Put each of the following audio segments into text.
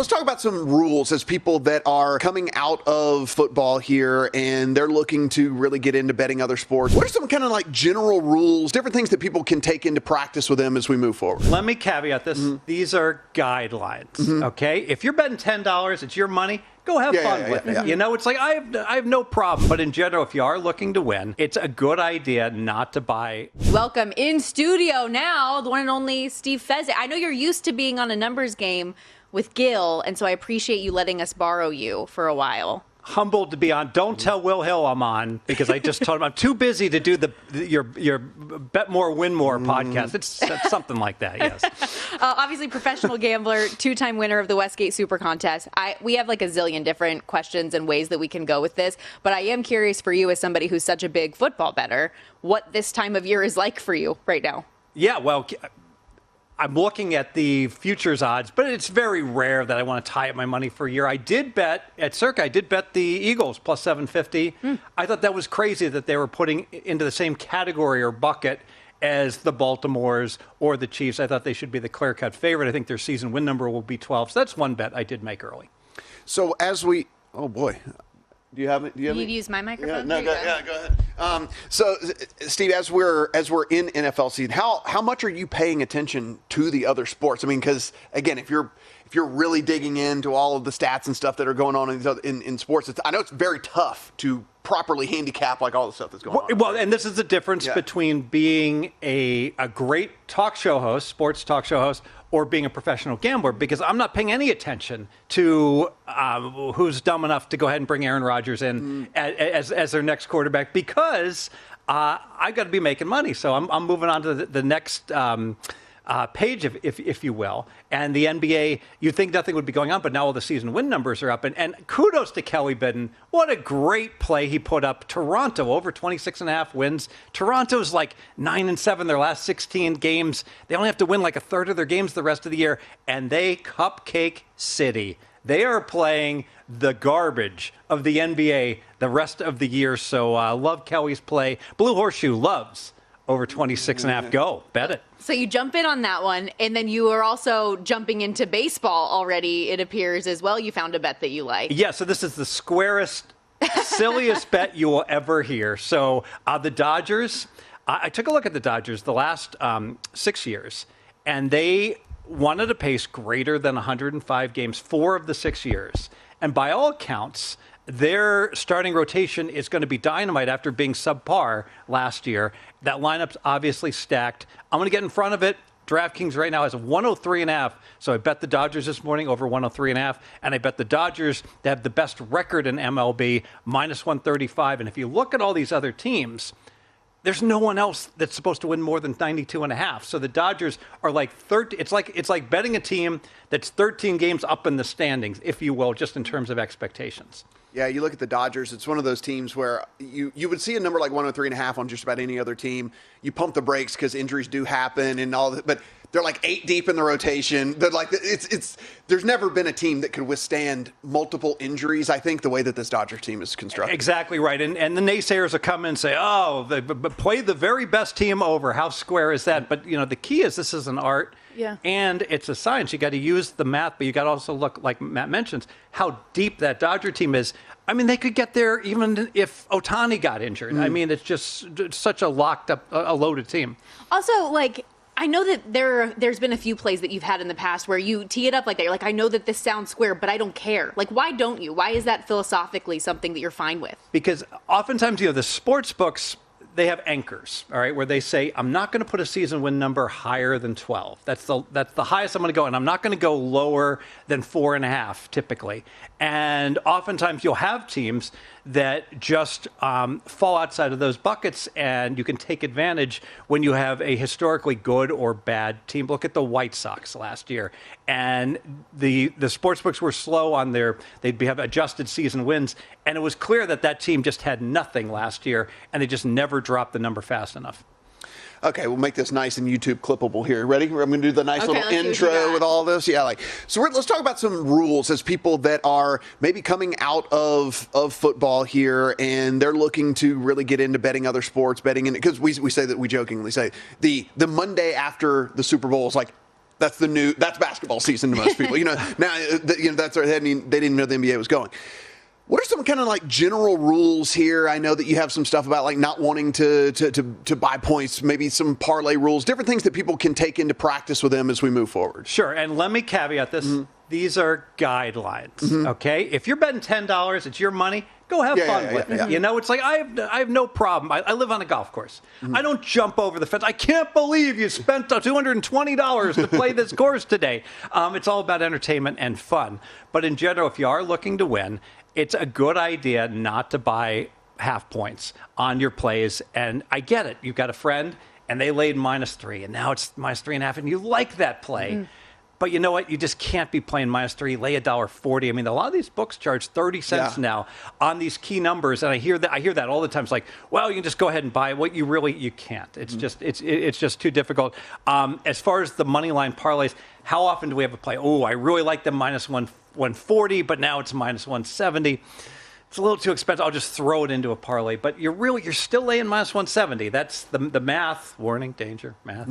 let's talk about some rules as people that are coming out of football here and they're looking to really get into betting other sports. What are some kind of like general rules, different things that people can take into practice with them as we move forward? Let me caveat this. Mm-hmm. These are guidelines, okay? If you're betting $10, it's your money. Go have fun with it. You know, it's like I have no problem. But in general, if you are looking to win, it's a good idea not to buy. Welcome in studio now, the one and only Steve Fezzik. I know you're used to being on a numbers game with Gil, and so I appreciate you letting us borrow you for a while. Humbled to be on. Don't tell Will Hill I'm on, because I just told him I'm too busy to do your Bet More, Win More podcast. It's something like that, yes. Obviously, professional gambler, two-time winner of the Westgate Super Contest. We have like a zillion different questions and ways that we can go with this, but I am curious for you as somebody who's such a big football bettor, what this time of year is like for you right now. Yeah, well, I'm looking at the futures odds, but it's very rare that I want to tie up my money for a year. I did bet at Circa. I did bet the Eagles plus 750. I thought that was crazy that they were putting into the same category or bucket as the Baltimores or the Chiefs. I thought they should be the clear-cut favorite. I think their season win number will be 12. So that's one bet I did make early. So as we, oh boy. Do you have it? You need to use my microphone? Go ahead. So, Steve, as we're in NFL season, how much are you paying attention to the other sports? I mean, because again, if you're really digging into all of the stats and stuff that are going on in sports, I know it's very tough to properly handicap like all the stuff that's going on. Well, and this is the difference between being a great talk show host, sports talk show host, or being a professional gambler, because I'm not paying any attention to who's dumb enough to go ahead and bring Aaron Rodgers in as their next quarterback, because I've got to be making money. So I'm moving on to the next page, if you will. And the NBA, you'd think nothing would be going on, but now all the season win numbers are up. And kudos to Kelly Bidden. What a great play he put up. Toronto, over 26.5 wins. Toronto's like 9-7 their last 16 games. They only have to win like a third of their games the rest of the year. And they cupcake city. They are playing the garbage of the NBA the rest of the year. So love Kelly's play. Blue Horseshoe loves over 26.5. Go, bet it. So you jump in on that one, and then you are also jumping into baseball already, it appears, as well. You found a bet that you like. Yeah, so this is the squarest, silliest bet you will ever hear. So the Dodgers, I took a look at the Dodgers the last 6 years, and they won at a pace greater than 105 games 4 of the 6 years. And by all accounts, their starting rotation is going to be dynamite after being subpar last year. That lineup's obviously stacked. I'm going to get in front of it. DraftKings right now has a 103.5. So I bet the Dodgers this morning over 103.5. And I bet the Dodgers, they have the best record in MLB, minus 135. And if you look at all these other teams, there's no one else that's supposed to win more than 92.5. So the Dodgers are like 13. It's like betting a team that's 13 games up in the standings, if you will, just in terms of expectations. Yeah, you look at the Dodgers, it's one of those teams where you would see a number like 103.5 on just about any other team. You pump the brakes because injuries do happen and all that, but they're like 8 deep in the rotation. They're like, there's never been a team that could withstand multiple injuries, I think, the way that this Dodgers team is constructed. Exactly right. And the naysayers will come in and say, oh, but play the very best team over. How square is that? But, you know, the key is this is an art. Yeah. And it's a science. You got to use the math, but you got to also look, like Matt mentions, how deep that Dodger team is. I mean, they could get there even if Ohtani got injured. I mean, it's just such a locked up, a loaded team. Also, like, I know that there's been a few plays that you've had in the past where you tee it up like that. You're like, I know that this sounds square, but I don't care. Like, why don't you? Why is that philosophically something that you're fine with? Because oftentimes, you know, the sports books, they have anchors, all right, where they say, I'm not going to put a season win number higher than 12. That's the highest I'm going to go, and I'm not going to go lower than 4.5 typically. And oftentimes you'll have teams that just fall outside of those buckets, and you can take advantage when you have a historically good or bad team. Look at the White Sox last year, and the sportsbooks were slow on they'd have adjusted season wins, and it was clear that team just had nothing last year, and they just never dropped the number fast enough. Okay, we'll make this nice and YouTube clippable here. Ready? I'm going to do the nice little intro with all this. Yeah, let's talk about some rules as people that are maybe coming out of football here and they're looking to really get into betting other sports, betting in, because we say that we jokingly say the Monday after the Super Bowl is like That's basketball season to most people. Now that's they didn't know the NBA was going. What are some kind of like general rules here? I know that you have some stuff about like not wanting to buy points, maybe some parlay rules, different things that people can take into practice with them as we move forward. Sure, and let me caveat this. Mm-hmm. These are guidelines, okay? If you're betting $10, it's your money. Go have fun with it. Yeah. It's like I have no problem. I live on a golf course. Mm-hmm. I don't jump over the fence. I can't believe you spent $220 to play this course today. It's all about entertainment and fun. But in general, if you are looking to win, it's a good idea not to buy half points on your plays. And I get it. You've got a friend, and they laid -3, and now it's -3.5, and you like that play. Mm-hmm. But you know what? You just can't be playing -3, lay $1.40. I mean, a lot of these books charge 30 cents now on these key numbers, and I hear that all the time. It's like, well, you can just go ahead and buy it. What you can't. It's just it's just too difficult. As far as the money line parlays, how often do we have a play? Oh, I really like them -140, but now it's -170. It's a little too expensive. I'll just throw it into a parlay. But you're still laying -170. That's the math. Warning, danger, math.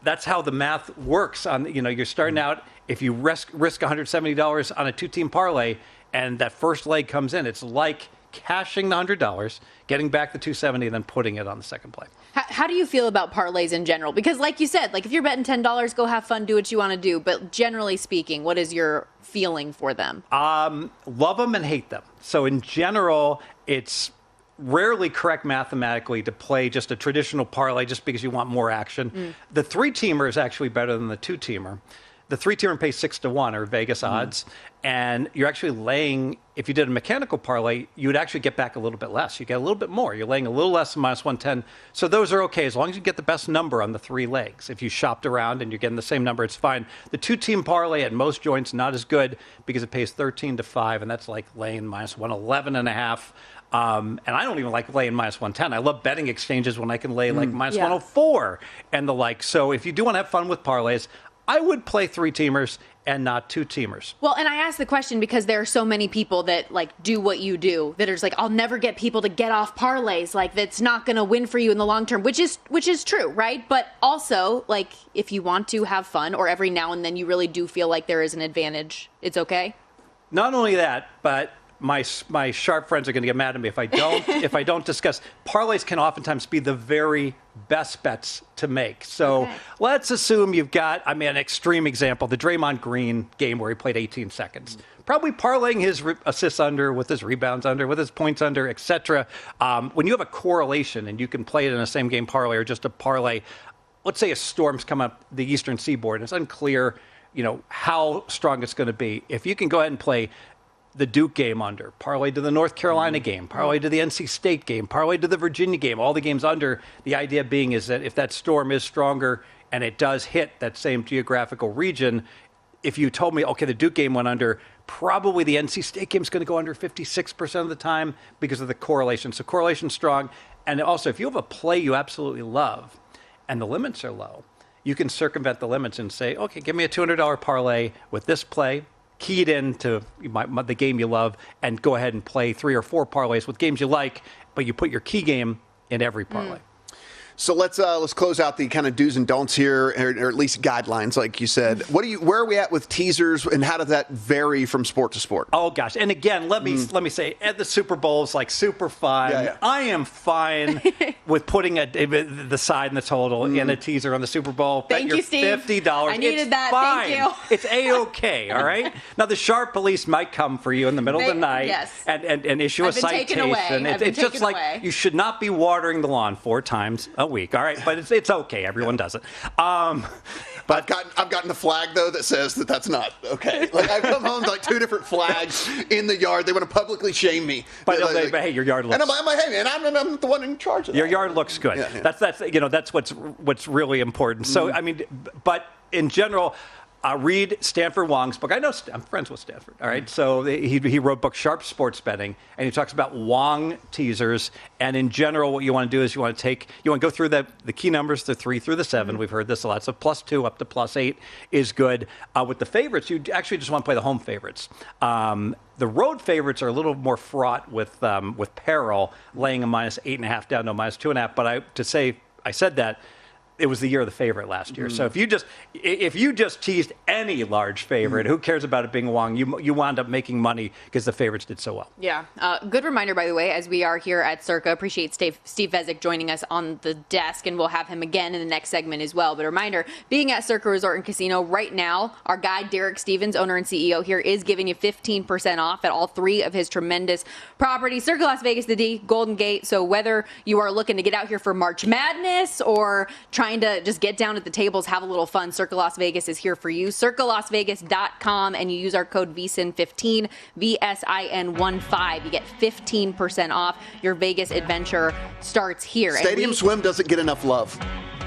That's how the math works. You're starting out. If you risk $170 on a 2-team parlay, and that first leg comes in, it's like cashing the $100, getting back the $270, and then putting it on the second play. How do you feel about parlays in general? Because like you said, like if you're betting $10, go have fun, do what you want to do. But generally speaking, what is your feeling for them? Love them and hate them. So in general, it's rarely correct mathematically to play just a traditional parlay just because you want more action. The 3-teamer is actually better than the 2-teamer. The 3-teamer pays 6-1 or Vegas odds, and you're actually laying. If you did a mechanical parlay, you would actually get back a little bit less. You get a little bit more. You're laying a little less than -110. So those are okay as long as you get the best number on the 3 legs. If you shopped around and you're getting the same number, it's fine. The 2-team parlay at most joints not as good because it pays 13-5, and that's like laying -111.5. And I don't even like laying -110. I love betting exchanges when I can lay like -104 and the like. So if you do want to have fun with parlays, I would play 3-teamers and not 2-teamers. Well, and I ask the question because there are so many people that like do what you do that are just like, I'll never get people to get off parlays. Like that's not going to win for you in the long term, which is true, right? But also, like if you want to have fun or every now and then you really do feel like there is an advantage, it's okay. Not only that, but my sharp friends are going to get mad at me if I don't discuss. Parlays can oftentimes be the very best bets to make. So let's assume you've got, an extreme example, the Draymond Green game where he played 18 seconds. Probably parlaying his assists under, with his rebounds under, with his points under, etc. When you have a correlation and you can play it in a same game parlay or just a parlay, let's say a storm's come up the eastern seaboard and it's unclear, how strong it's going to be. If you can go ahead and play the Duke game under, parlay to the North Carolina game, parlay to the NC State game, parlay to the Virginia game, all the games under. The idea being is that if that storm is stronger and it does hit that same geographical region, if you told me, okay, the Duke game went under, probably the NC State game is going to go under 56% of the time because of the correlation. So correlation's strong. And also, if you have a play you absolutely love and the limits are low, you can circumvent the limits and say, okay, give me a $200 parlay with this play, key it into the game you love, and go ahead and play 3 or 4 parlays with games you like, but you put your key game in every parlay. So let's close out the kind of do's and don'ts here, or at least guidelines, like you said. Where are we at with teasers, and how does that vary from sport to sport? Oh gosh! And again, let me say, at the Super Bowl is like super fun. Yeah. I am fine with putting the side and the total in a teaser on the Super Bowl. Thank you, Steve. $50. I needed that. Fine. Thank you. It's A-okay. All right. Now the sharp police might come for you in the middle of the night and issue a citation. It's just like you should not be watering the lawn 4 times a week. All right, but it's okay. Everyone does it. But I've gotten a flag though that says that's not okay. Like I've come home to like 2 different flags in the yard. They want to publicly shame me. But hey, your yard looks. And I'm like, hey man, I'm the one in charge of that. Your yard looks good. Yeah. That's what's really important. So but in general. Read Stanford Wong's book. I know I'm friends with Stanford. All right, so he wrote a book, Sharp Sports Betting, and he talks about Wong teasers. And in general, what you want to do is you want to go through the key numbers, the 3 through the 7. We've heard this a lot. So +2 up to +8 is good. With the favorites, you actually just want to play the home favorites. The road favorites are a little more fraught with peril, laying a -8.5 down to a -2.5. But I said that. it was the year of the favorite last year. So if you just teased any large favorite, who cares about it being Wong? You wound up making money because the favorites did so well. Yeah. Good reminder, by the way, as we are here at Circa. Appreciate Steve Fezzik joining us on the desk, and we'll have him again in the next segment as well. But a reminder, being at Circa Resort and Casino right now, our guy Derek Stevens, owner and CEO here, is giving you 15% off at all 3 of his tremendous properties. Circa Las Vegas, the D, Golden Gate. So whether you are looking to get out here for March Madness or trying to just get down at the tables, have a little fun, Circa Las Vegas is here for you. CircaLasVegas.com, and you use our code VSiN15, VSIN15. You get 15% off. Your Vegas adventure starts here. Stadium Swim doesn't get enough love.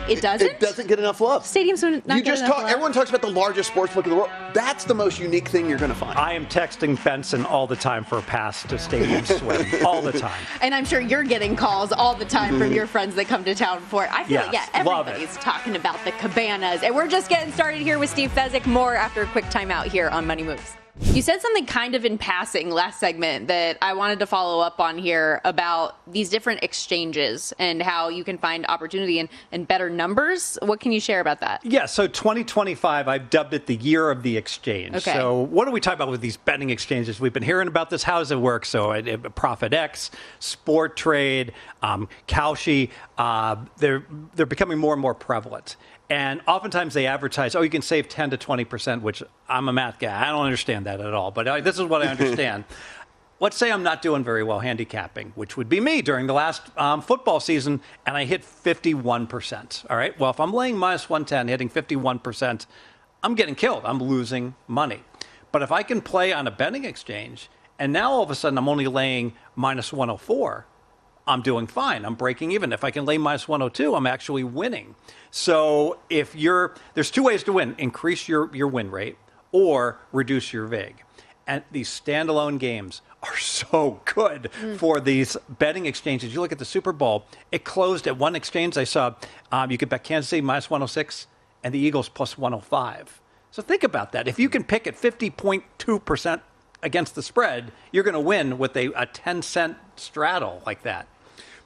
It doesn't? It doesn't get enough love. Stadium Swim not get enough love? Everyone talks about the largest sportsbook in the world. That's the most unique thing you're going to find. I am texting Benson all the time for a pass to Stadium Swim, all the time. And I'm sure you're getting calls all the time from your friends that come to town for it. I feel everybody's talking about the cabanas. And we're just getting started here with Steve Fezzik. More after a quick timeout here on Money Moves. You said something kind of in passing last segment that I wanted to follow up on here about these different exchanges and how you can find opportunity and better numbers. What can you share about that? Yeah, so 2025, I've dubbed it the year of the exchange. Okay. So what do we talk about with these betting exchanges? We've been hearing about this. How does it work? So Profit X, Sport Trade, Kalshi, they're becoming more and more prevalent. And oftentimes they advertise, you can save 10 to 20%, which I'm a math guy. I don't understand that at all. But this is what I understand. Let's say I'm not doing very well handicapping, which would be me during the last football season, and I hit 51%. All right. Well, if I'm laying minus 110, hitting 51%, I'm getting killed. I'm losing money. But if I can play on a betting exchange, and now all of a sudden I'm only laying minus 104, I'm doing fine. I'm breaking even. If I can lay minus 102, I'm actually winning. So there's 2 ways to win: increase your win rate or reduce your vig. And these standalone games are so good for these betting exchanges. You look at the Super Bowl, it closed at one exchange. I saw you could bet Kansas City minus 106 and the Eagles plus 105. So think about that. If you can pick at 50.2% against the spread, you're going to win with a 10-cent straddle like that.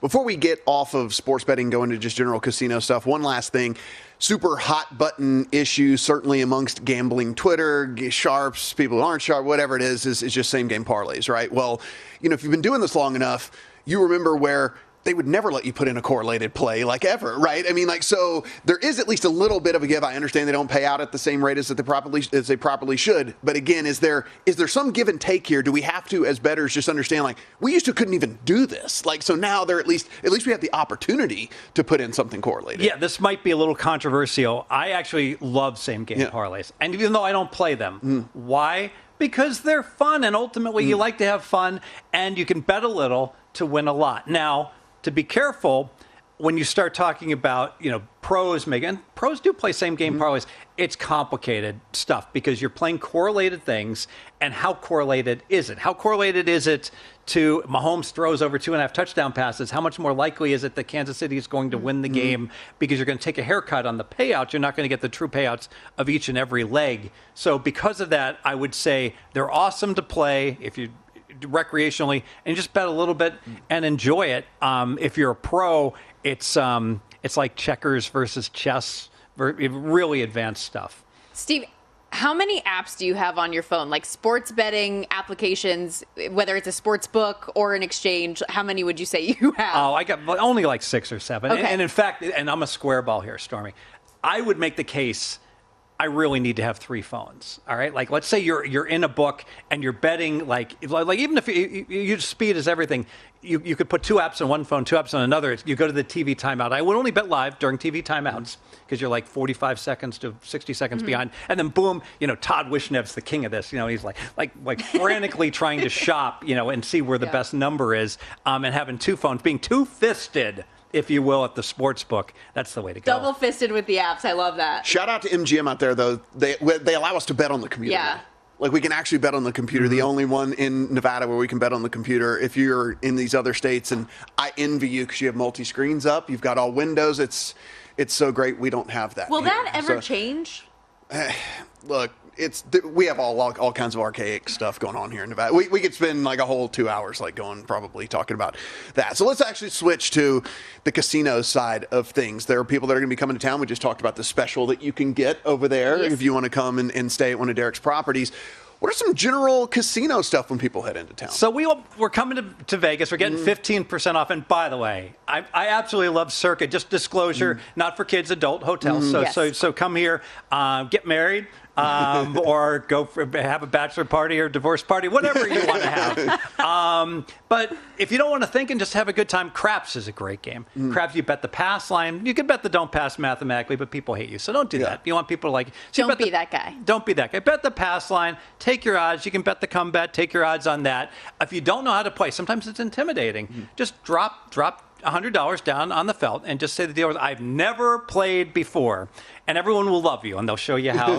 Before we get off of sports betting, go into just general casino stuff, one last thing. Super hot button issue, certainly amongst gambling Twitter, sharps, people who aren't sharp, whatever it is just same game parlays, right? Well, if you've been doing this long enough, you remember where they would never let you put in a correlated play like ever, right? I mean, so there is at least a little bit of a give. I understand they don't pay out at the same rate as they properly should. But again, is there some give and take here? Do we have to, as bettors, just understand, we used to couldn't even do this? So now they're at least we have the opportunity to put in something correlated. Yeah, this might be a little controversial. I actually love same game parlays. And even though I don't play them, why? Because they're fun, and ultimately you like to have fun, and you can bet a little to win a lot. Now, to be careful when you start talking about, pros do play same game parlays. It's complicated stuff because you're playing correlated things. And how correlated is it? How correlated is it to Mahomes throws over 2.5 touchdown passes? How much more likely is it that Kansas City is going to win the game because you're going to take a haircut on the payouts? You're not going to get the true payouts of each and every leg. So because of that, I would say they're awesome to play if you recreationally and just bet a little bit and enjoy it. If you're a pro, it's like checkers versus chess, really advanced stuff. Steve, how many apps do you have on your phone, like sports betting applications, whether it's a sports book or an exchange? How many would you say you have? Oh, I got only like 6 or 7. Okay. And in fact, and I'm a square ball here, Stormy, I would make the case I really need to have 3 phones. All right, let's say you're in a book and you're betting like even if you speed is everything, you could put 2 apps on one phone, 2 apps on another. You go to the TV timeout. I would only bet live during TV timeouts because you're like 45 seconds to 60 seconds behind, and then boom, Todd Wishnev's the king of this. He's like frantically trying to shop, and see where the best number is, and having 2 phones, being two-fisted, if you will, at the sports book. That's the way to go. Double-fisted with the apps. I love that. Shout out to MGM out there, though. They allow us to bet on the computer. Yeah. We can actually bet on the computer. The only one in Nevada where we can bet on the computer. If you're in these other states, and I envy you because you have multi-screens up. You've got all windows. It's so great. We don't have that. Will here. that ever change? Look, we have all kinds of archaic stuff going on here in Nevada. We could spend like a whole 2 hours probably talking about that. So let's actually switch to the casino side of things. There are people that are going to be coming to town. We just talked about the special that you can get over there if you want to come and stay at one of Derek's properties. What are some general casino stuff when people head into town? So we're coming to Vegas. We're getting 15% off. And by the way, I absolutely love Circa. Just disclosure, not for kids, adult hotels. So come here, get married. Or have a bachelor party or divorce party, whatever you want to have. But if you don't want to think and just have a good time, craps is a great game. Craps, you bet the pass line. You can bet the don't pass mathematically, but people hate you. So don't do that. You want people to don't be that guy. Don't be that guy. Bet the pass line. Take your odds. You can bet the come bet. Take your odds on that. If you don't know how to play, sometimes it's intimidating. Just drop $100 down on the felt and just say to the dealer, I've never played before. And everyone will love you, and they'll show you how,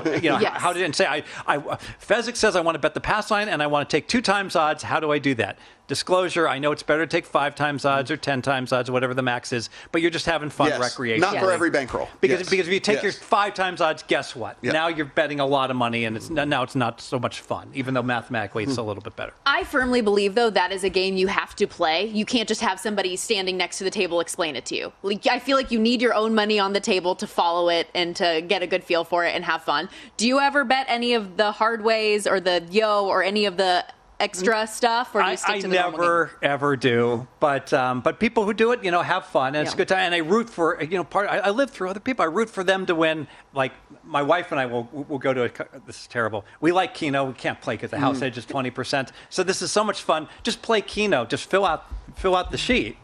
how to, and say, Fezzik says I want to bet the pass line, and I want to take 2 times odds. How do I do that? Disclosure, I know it's better to take 5 times odds or 10 times odds, whatever the max is, but you're just having fun recreation. Not for every bankroll. Because if you take your 5 times odds, guess what? Now you're betting a lot of money, and now it's not so much fun, even though mathematically it's a little bit better. I firmly believe, though, that is a game you have to play. You can't just have somebody standing next to the table explain it to you. I feel like you need your own money on the table to follow it and to get a good feel for it and have fun. Do you ever bet any of the hard ways or the yo or any of the extra stuff, or do you stick to the normal game? I never ever do, but people who do it, have fun, and it's a good time. And I root for, I live through other people. I root for them to win. Like my wife and I will go to this is terrible. We like Keno. We can't play because the house edge is 20%. So this is so much fun. Just play Keno. Just fill out the sheet.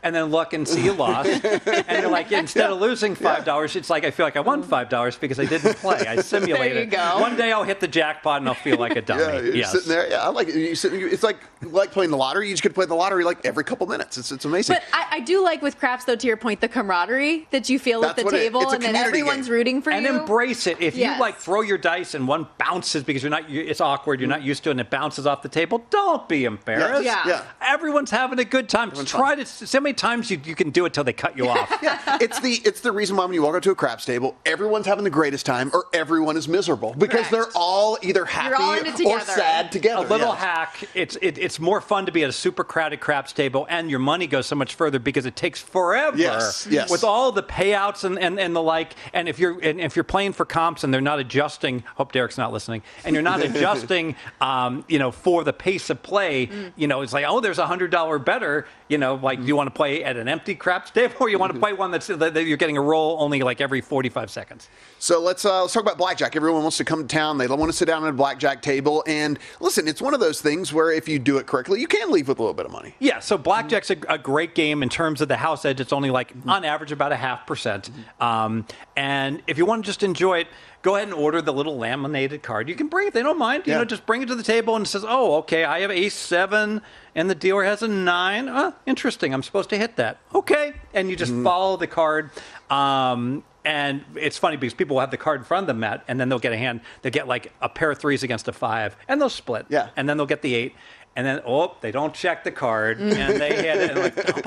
And then look and see you lost. And you're like, instead of losing $5, it's like I feel like I won $5 because I didn't play. I simulated. There you go. One day I'll hit the jackpot and I'll feel like a dummy. You're sitting there. Yeah, I like it. It's like playing the lottery. You just get to play the lottery like every couple minutes. It's amazing. But I do like with craps, though, to your point, the camaraderie that you feel at the table, and then everyone's rooting for you. And embrace it. If you throw your dice and one bounces because it's awkward, you're not used to it, and it bounces off the table, don't be embarrassed. Yeah. Everyone's having a good time. Try to so many times you can do it till they cut you off. It's the reason why when you walk up to a craps table, everyone's having the greatest time or everyone is miserable because they're all either happy or sad together. A little hack. It's more fun to be at a super crowded craps table, and your money goes so much further because it takes forever. Yes. With all the payouts and the like, and if you're playing for comps and they're not adjusting, hope Derek's not listening, and you're not adjusting for the pace of play, it's like, oh, there's $100 better, like do you want to play at an empty craps table, or you want to play one that you're getting a roll only like every 45 seconds. So let's talk about blackjack. Everyone wants to come to town. They don't want to sit down at a blackjack table. And listen, it's one of those things where if you do it correctly, you can leave with a little bit of money. Yeah, so blackjack's a great game in terms of the house edge. It's only on average about 0.5%. And if you want to just enjoy it, go ahead and order the little laminated card. You can bring it. They don't mind. Just bring it to the table and it says, oh, okay, I have ace-7 and the dealer has a 9. Oh, interesting. I'm supposed to hit that. Okay. And you just follow the card. And it's funny because people will have the card in front of them, Matt, and then they'll get a hand. They'll get like a pair of 3s against a 5, and they'll split. Yeah. And then they'll get the 8. And then, they don't check the card, and they hit it, and like,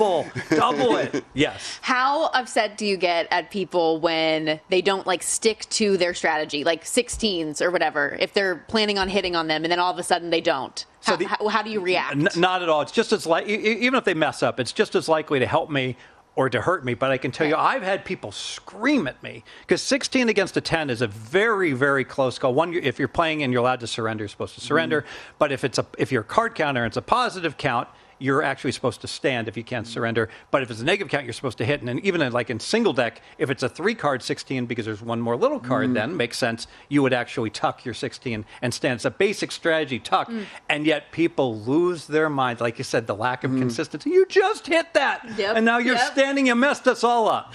double it. Yes. How upset do you get at people when they don't, stick to their strategy, like 16s or whatever, if they're planning on hitting on them, and then all of a sudden they don't? So how do you react? Not at all. It's just as even if they mess up, it's just as likely to help me or to hurt me. But I can tell you, I've had people scream at me because 16 against a 10 is a very, very close call. One, if you're playing and you're allowed to surrender, you're supposed to surrender. But if you're a card counter and it's a positive count, you're actually supposed to stand if you can't surrender. But if it's a negative count, you're supposed to hit. And then even in single deck, if it's a 3-card 16 because there's one more little card, then makes sense. You would actually tuck your 16 and stand. It's a basic strategy, tuck. And yet people lose their minds. Like you said, the lack of consistency. You just hit that. Yep. And now you're standing. You messed us all up.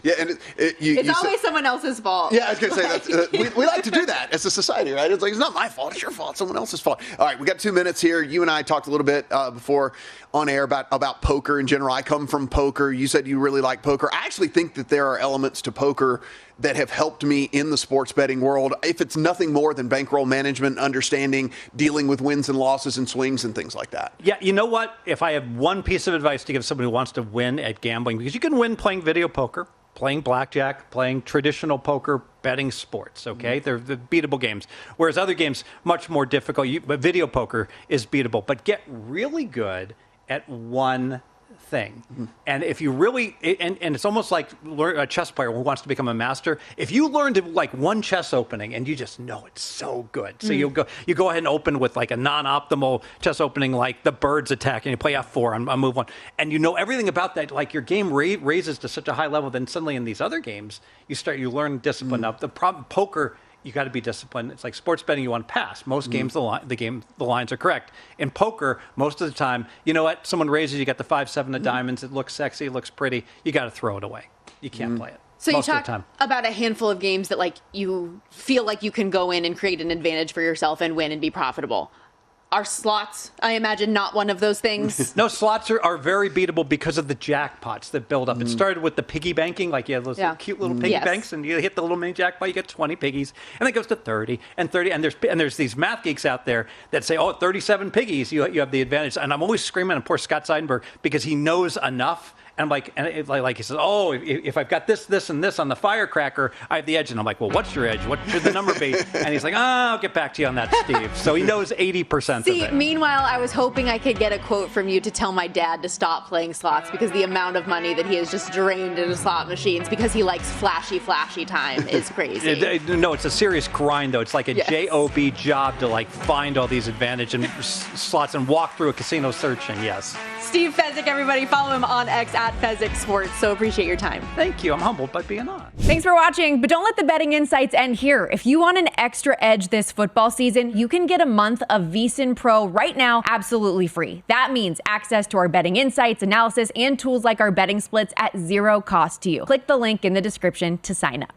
Yeah, and it's always someone else's fault. Yeah, I was going to say that. We like to do that as a society, right? It's like, it's not my fault, it's your fault, someone else's fault. All right, we got 2 minutes here. You and I talked a little bit before on air about poker in general. I come from poker. You said you really like poker. I actually think that there are elements to poker that have helped me in the sports betting world, if it's nothing more than bankroll management, understanding, dealing with wins and losses and swings and things like that. Yeah, you know what? If I have one piece of advice to give somebody who wants to win at gambling, because you can win playing video poker, playing blackjack, playing traditional poker, betting sports, okay? They're the beatable games. Whereas other games, much more difficult. But video poker is beatable. But get really good at one thing. And if you really, and it's almost like a chess player who wants to become a master. If you learn to like one chess opening and you just know it's so good. So you go ahead and open with like a non-optimal chess opening, like the bird's attack, and you play F4 on move 1. And you know everything about that. Like your game raises to such a high level, then suddenly in these other games, you learn discipline. Now the problem, poker, you got to be disciplined. It's like sports betting, you want to pass. Most games, the lines are correct. In poker, most of the time, you know what? Someone raises, you got the 5-7 of diamonds. It looks sexy, it looks pretty. You got to throw it away. You can't play it. So most you of the talk time. about a handful of games that like you feel like you can go in and create an advantage for yourself and win and be profitable. Are slots, I imagine, not one of those things? No, slots are very beatable because of the jackpots that build up. It started with the piggy banking, like you have those cute little piggy banks, and you hit the little mini jackpot, you get 20 piggies, and then it goes to 30 and 30, and there's these math geeks out there that say, 37 piggies, you have the advantage. And I'm always screaming at poor Scott Seidenberg because he knows enough. And I'm like, like he says, if I've got this, and this on the firecracker, I have the edge. And I'm like, well, what's your edge? What should the number be? And he's like, I'll get back to you on that, Steve. So he knows 80% of it. Meanwhile, I was hoping I could get a quote from you to tell my dad to stop playing slots because the amount of money that he has just drained into slot machines because he likes flashy time is crazy. No, it's a serious grind, though. It's like a job job to like find all these advantage and slots and walk through a casino searching, yes. Steve Fezzik, everybody, follow him on X at Fezzik Sports. So appreciate your time. Thank you. I'm humbled by being on. Thanks for watching, but don't let the betting insights end here. If you want an extra edge this football season, you can get a month of VSiN Pro right now, absolutely free. That means access to our betting insights, analysis, and tools like our betting splits at zero cost to you. Click the link in the description to sign up.